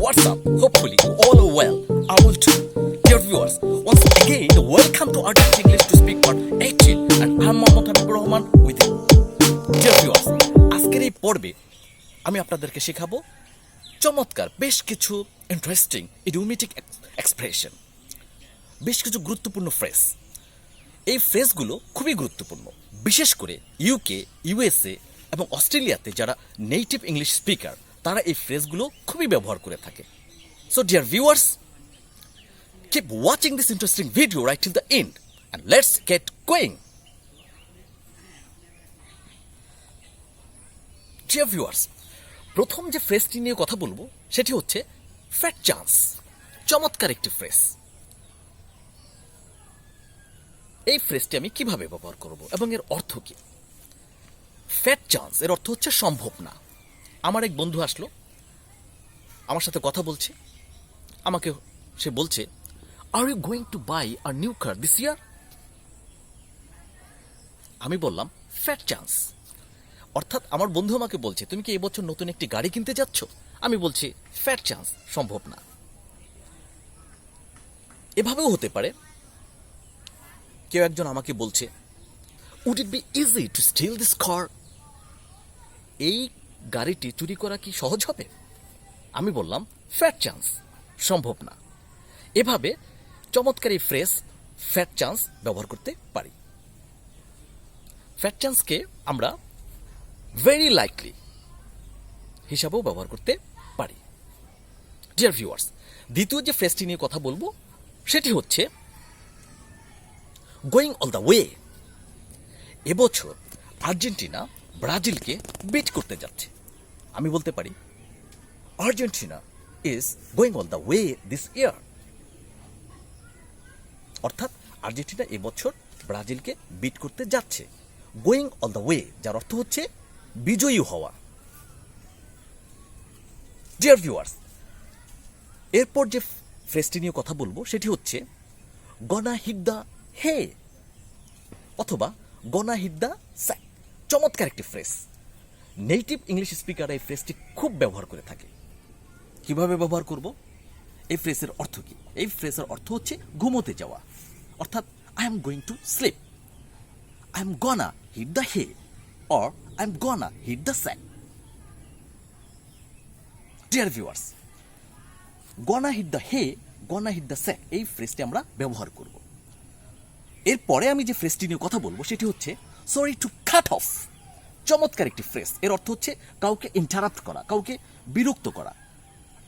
what's up? Hopefully you all are well. I will too. Dear viewers, once again, welcome to Argent English to Speak Part 18 and I'm Mohammad Habibur Rahman with you. Dear viewers, আজকের এই পর্বে আমি আপনাদেরকে শেখাবো চমৎকার বেশ কিছু interesting idiomatic expression, বেশ কিছু গুরুত্বপূর্ণ ফ্রেজ। এই ফ্রেজগুলো খুবই গুরুত্বপূর্ণ, বিশেষ করে ইউকে, ইউএসএ এবং অস্ট্রেলিয়াতে যারা নেটিভ ইংলিশ স্পিকার তারা এই ফ্রেজগুলো খুবই ব্যবহার করে থাকে। So dear viewers, keep watching this interesting video right till the end and let's get going. Dear viewers, প্রথম যে ফ্রেজটি নিয়ে কথা বলবো সেটি হচ্ছে ফ্যাট চান্স। চমৎকার একটি ফ্রেজ। এই ফ্রেজটি আমি কিভাবে ব্যবহার করব এবং এর অর্থ কি? ফ্যাট চান্স এর অর্থ হচ্ছে সম্ভব না। আমার এক বন্ধু আসলো, আমার সাথে কথা বলছে, আমাকে সে বলছে, are you going to buy a new car this year? আমি বললাম ফ্যাট চান্স, অর্থাৎ আমার বন্ধু আমাকে বলছে তুমি কি এবছর নতুন একটি গাড়ি কিনতে যাচ্ছ? আমি বলছি ফ্যাট চান্স, সম্ভব না। এভাবেও হতে পারে কেউ একজন আমাকে বলছে, would it be easy to steal this car? এই গাড়িটি চুরি করা কি সহজ হবে? আমি বললাম ফ্যাট চান্স, সম্ভব না। এভাবে চমৎকার এই ফ্রেজ ফ্যাট চান্স ব্যবহার করতে পারি। ফ্যাট চান্সকে আমরা ভেরি লাইকলি হিসাবেও ব্যবহার করতে পারি। ডিয়ার ভিউয়ার্স, দ্বিতীয় যে ফ্রেজটি নিয়ে কথা বলবো সেটি হচ্ছে গোয়িং অল দ্য ওয়ে। এবছর আর্জেন্টিনা ব্রাজিলকে বিট করতে যাচ্ছে। আমি বলতে পারি Argentina is going all the way this ইয়ার, অর্থাৎ আর্জেন্টিনা এবছর ব্রাজিলকে বিট করতে যাচ্ছে। গোয়িং অল দ্য ওয়ে যার অর্থ হচ্ছে বিজয়ী হওয়া। ডিয়ার ভিউয়ার্স, এরপর যে ফ্রেজটি নিয়ে কথা বলবো সেটি হচ্ছে গনা হিট দ্য হে অথবা গনা হিট দ্য স্যাক। চমৎকার একটি ফ্রেজ। নেটিভ ইংলিশ স্পিকার এই ফ্রেজটি খুব ব্যবহার করে থাকে। কিভাবে ব্যবহার করব? এই ফ্রেজের অর্থ কি? এই ফ্রেজের অর্থ হচ্ছে ঘুমোতে যাওয়া, অর্থাৎ I am going to sleep, I am gonna hit the hay or I am gonna hit the sack. Dear viewers, gonna hit the hay, gonna hit the sack এই ফ্রেজটি আমরা ব্যবহার করব। এরপরে আমি যে ফ্রেজটি নিয়ে কথা বলবো সেটি হচ্ছে সরি টু কাট অফ। চমৎকার একটি ফ্রেজ। এর অর্থ হচ্ছে কাউকে ইন্টারাপ্ট করা, কাউকে বিরক্ত করা।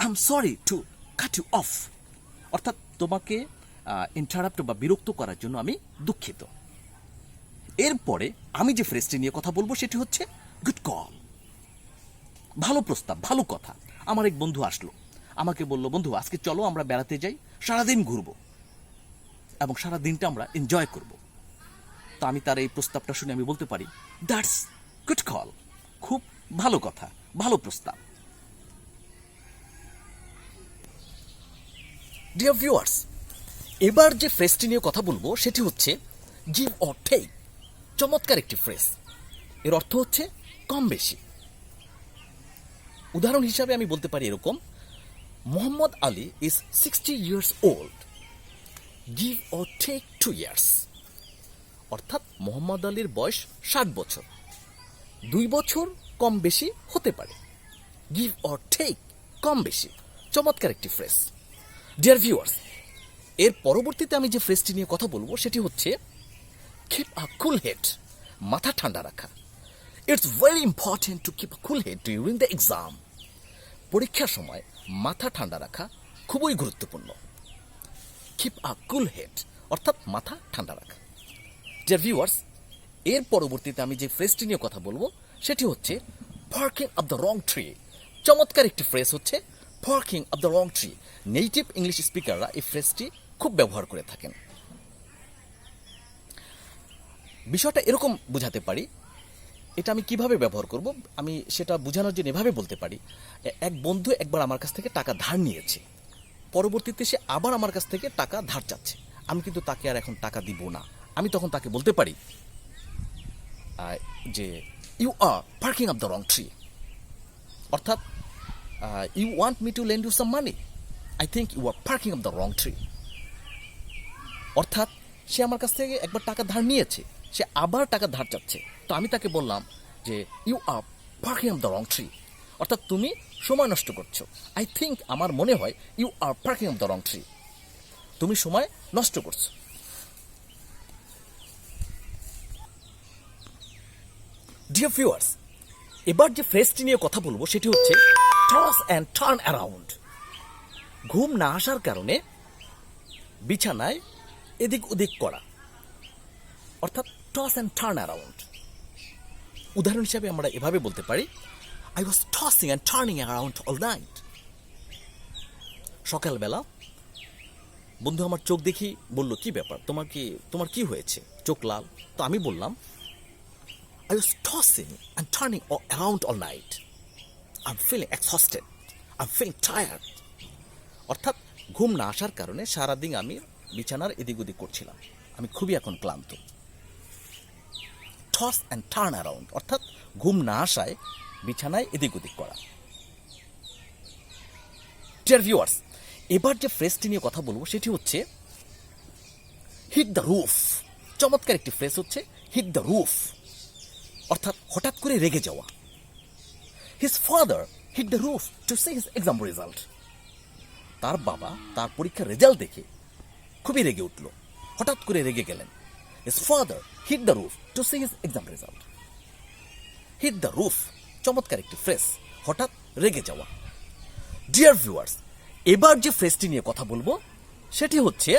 I am sorry to cut you off, অর্থাৎ তোমাকে ইন্টারাপ্ট বা বিরক্ত করার জন্য আমি দুঃখিত। এরপরে আমি যে ফ্রেজটি নিয়ে কথা বলবো সেটি হচ্ছে গুড কল। ভালো প্রস্তাব, ভালো কথা। আমার এক বন্ধু আসলো, আমাকে বলল, বন্ধু আজকে চলো আমরা বেড়াতে যাই, সারাদিন ঘুরবো এবং সারা দিনটা আমরা এনজয় করব। তো আমি তার এই প্রস্তাবটা শুনে আমি বলতে পারি দ্যাটস গুড কল, খুব ভালো কথা, ভালো প্রস্তাব। ডিয়ার ভিউয়ার্স, এবার যে ফ্রেজটি নিয়ে কথা বলবো সেটি হচ্ছে গিভ অর টেক। চমৎকার একটি ফ্রেজ। এর অর্থ হচ্ছে কম বেশি। উদাহরণ হিসাবে আমি বলতে পারি এরকম, Mohammad Ali is 60 years old, give or take 2 years। অর্থাৎ মোহাম্মদ আলীর বয়স 60 বছর, 2 বছর কম বেশি হতে পারে। গিভ অর টেক, কম বেশি। চমৎকার একটি ফ্রেজ। ডিয়ার ভিউয়ার্স, এর পরবর্তীতে আমি যে ফ্রেজটি নিয়ে কথা বলবো সেটি হচ্ছে কিপ আ কুল হেড। মাথা ঠান্ডা রাখা। It's very important to keep a cool head during the exam. পরীক্ষার সময় মাথা ঠান্ডা রাখা খুবই গুরুত্বপূর্ণ। কিপ আ কুল হেড অর্থাৎ মাথা ঠান্ডা রাখা। ডিয়ার ভিউয়ার্স, এর পরবর্তীতে আমি যে ফ্রেজটি নিয়ে কথা বলবো সেটি হচ্ছে barking up the wrong tree. চমৎকার একটি ফ্রেজ হচ্ছে barking up the wrong tree. Native English স্পিকাররা এই ফ্রেজটি খুব ব্যবহার করে থাকেন। বিষয়টা এরকম বোঝাতে পারি, এটা আমি কিভাবে ব্যবহার করব আমি সেটা বোঝানোর জন্য এভাবে বলতে পারি, এক বন্ধু একবার আমার কাছ থেকে টাকা ধার নিয়েছে, পরবর্তীতে সে আবার আমার কাছ থেকে টাকা ধার চাচ্ছে। আমি কিন্তু তাকে আর এখন টাকা দিব না। আমি তখন তাকে বলতে পারি যে you are barking up the wrong tree, অর্থাৎ you want me to lend you some money, I think you are barking of the wrong tree. অর্থাৎ সে আমার কাছ থেকে একবার টাকা ধার নিয়েছে, সে আবার টাকা ধার চাচ্ছে। তো আমি তাকে বললাম যে you are barking of the wrong tree, অর্থাৎ তুমি সময় নষ্ট করছো। আই থিঙ্ক, আমার মনে হয়, you are barking of the wrong tree, তুমি সময় নষ্ট করছো। ডিয়ার ভিউয়ার্স, এবার যে ফ্রেজটি নিয়ে কথা বলবো সেটি হচ্ছে টস অ্যান্ড টার্ন অ্যারাউন্ড। ঘুম না আসার কারণে বিছানায় এদিক ওদিক করা, অর্থাৎ টস অ্যান্ড টার্ন অ্যারাউন্ড। উদাহরণ হিসাবে আমরা এভাবে বলতে পারি, I was tossing and turning around all night. সকালবেলা বন্ধু আমার চোখ দেখি বলল, কি ব্যাপার, তোমার কি হয়েছে, চোখ লাল? তো আমি বললাম, I was tossing and turning around all night. I'm feeling exhausted. I'm feeling tired. অর্থাৎ ঘুম না আসার কারণে সারাদিন আমি বিছানার এদিক ওদিক করছিলাম, আমি খুবই এখন ক্লান্ত। টস অ্যান্ড টার্ন অ্যারাউন্ড অর্থাৎ ঘুম না আসায় বিছানায় এদিক ওদিক করা। ডিয়ার ভিউয়ার্স, এবার যে ফ্রেজটি নিয়ে কথা বলবো সেটি হচ্ছে হিট দ্য রুফ। চমৎকার একটি ফ্রেজ হচ্ছে হিট দ্য রুফ, অর্থাৎ হঠাৎ করে রেগে যাওয়া। His father hit the roof to see his exam result. তার বাবা তার পরীক্ষার রেজাল্ট দেখে খুবই রেগে উঠল, হঠাৎ করে রেগে গেলেন। His father hit the roof to see his exam result. Hit the roof চমৎকার একটি ফ্রেজ, হঠাৎ রেগে যাওয়া। ডিয়ার ভিউয়ার্স, এবার যে ফ্রেজটি নিয়ে কথা বলবো সেটি হচ্ছে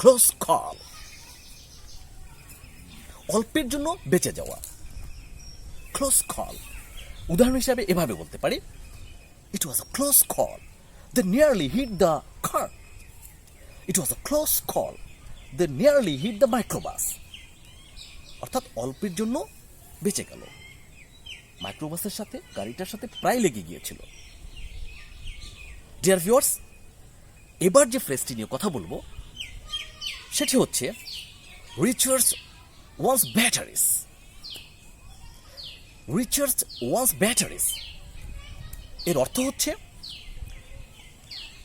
ক্লোজ কল। অল্পের জন্য বেঁচে যাওয়া, ক্লোজ কল। উদাহরণ হিসাবে এভাবে বলতে পারি, it was a close call, they nearly hit the car. It was a close call, they nearly hit the microbus. অর্থাৎ অল্পের জন্য বেঁচে গেল, মাইক্রোবাসের সাথে, গাড়িটার সাথে প্রায় লেগে গিয়েছিল। ডিয়ার ভিউয়ার্স, এবার যে ফ্রেজটি নিয়ে কথা বলবো সেটি হচ্ছে recharge one's batteries. Recharge one's batteries এর অর্থ হচ্ছে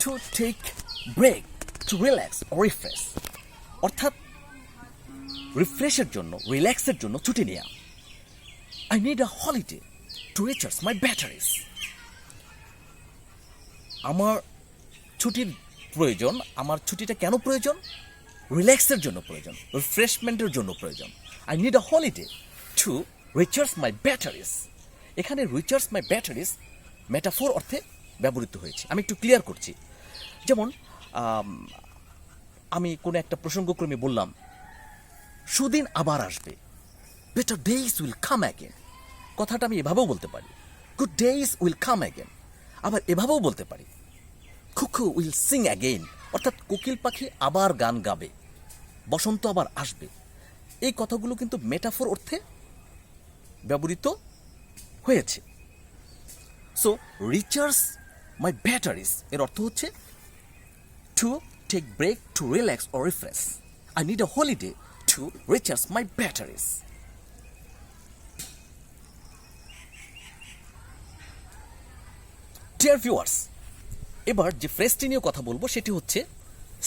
to take break, to relax or refresh. অর্থাৎ রিফ্রেশের জন্য, রিল্যাক্সের জন্য ছুটি নেওয়া। I need a holiday to recharge my batteries. আমার ছুটির প্রয়োজন। আমার ছুটিটা কেন প্রয়োজন? রিল্যাক্সের জন্য প্রয়োজন, রিফ্রেশমেন্টের জন্য প্রয়োজন। I need a holiday to recharge my batteries. এখানে রিচার্জ মাই ব্যাটারিজ মেটাফোর অর্থে ব্যবহৃত হয়েছে। আমি একটু ক্লিয়ার করছি। যেমন আমি কোনো একটা প্রসঙ্গক্রমে বললাম, সুদিন আবার আসবে, better days will come again. কথাটা আমি এভাবেও বলতে পারি, good days will come again. আবার এভাবেও বলতে পারি, কুকু উইল সিং অ্যাগেন। অর্থাৎ কোকিল পাখি আবার গান গাবে, বসন্ত আবার আসবে। এই কথাগুলো কিন্তু মেটাফোর অর্থে ব্যবহৃত হয়েছে। সো রিচার্জ মাই ব্যাটারিজ এর অর্থ হচ্ছে to take break, to relax or refresh. I need a holiday to recharge my batteries. Dear viewers, এবার যে ফ্রেজটি নিয়ে কথা বলবো সেটি হচ্ছে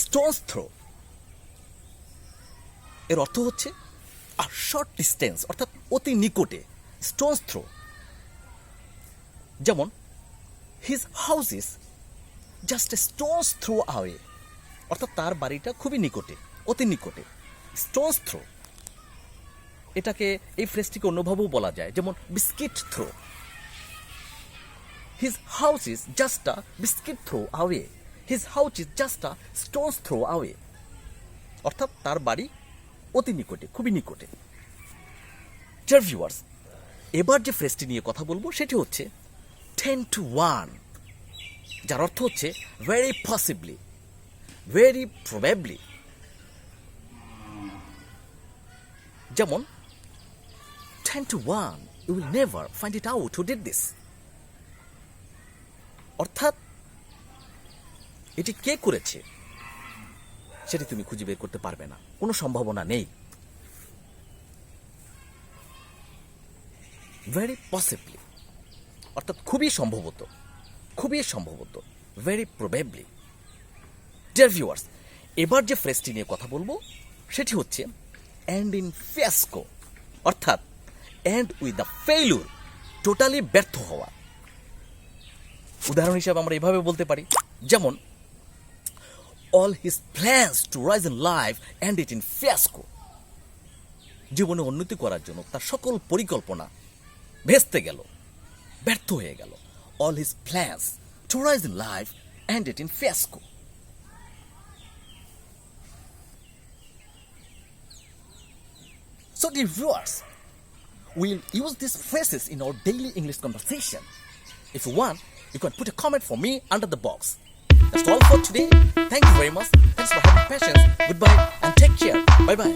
স্টোনস থ্রো। এর অর্থ হচ্ছে আ শর্ট ডিস্টেন্স, অর্থাৎ অতি নিকটে। স্টোনস থ্রো, যেমন his house is just a stone's throw away. অর্থাৎ তার বাড়িটা খুবই নিকটে, অতি নিকটে। স্টোনস থ্রো, এটাকে, এই ফ্রেজটিকে অন্যভাবেও বলা যায়, যেমন biscuit throw. His house is just a biscuit throw away. His house is just a stone's throw away. অর্থাৎ তার বাড়ি অতি নিকটে, খুবই নিকটে। ডিয়ার ভিউয়ার্স, এবার যে ফ্রেজটি নিয়ে কথা বলবো সেটি হচ্ছে 10 to 1, যার অর্থ হচ্ছে ভেরি পসিবলি, ভেরি প্রবাবলি। যেমন 10 to 1, you will never find it out who did this. অর্থাৎ এটি কে করেছে সেটি তুমি খুঁজে বের করতে পারবে না, কোনো সম্ভাবনা নেই। ভেরি পসিবলি অর্থাৎ খুবই সম্ভবত, খুবই সম্ভবত, ভেরি প্রবেবলি। ডিয়ার ভিউয়ার্স, এবার যে ফ্রেজটি নিয়ে কথা বলবো সেটি হচ্ছে এন্ড ইন ফিয়াস্কো, অর্থাৎ end with the failure, totally ব্যর্থ হওয়া। উদাহরণ হিসাবে আমরা এভাবে বলতে পারি, যেমন all his plans to rise in life end it in fiasco. জীবনে উন্নতি করার জন্য তার সকল পরিকল্পনা ভেস্তে গেল, ব্যর্থ হয়ে গেল। All his plans to rise in life end it in fiasco. So dear viewers, we'll use these phrases in our daily English conversation. If you want, you can put a comment for me under the box. That's all for today. Thank you very much. Thanks for having patience. Goodbye and take care. Bye bye.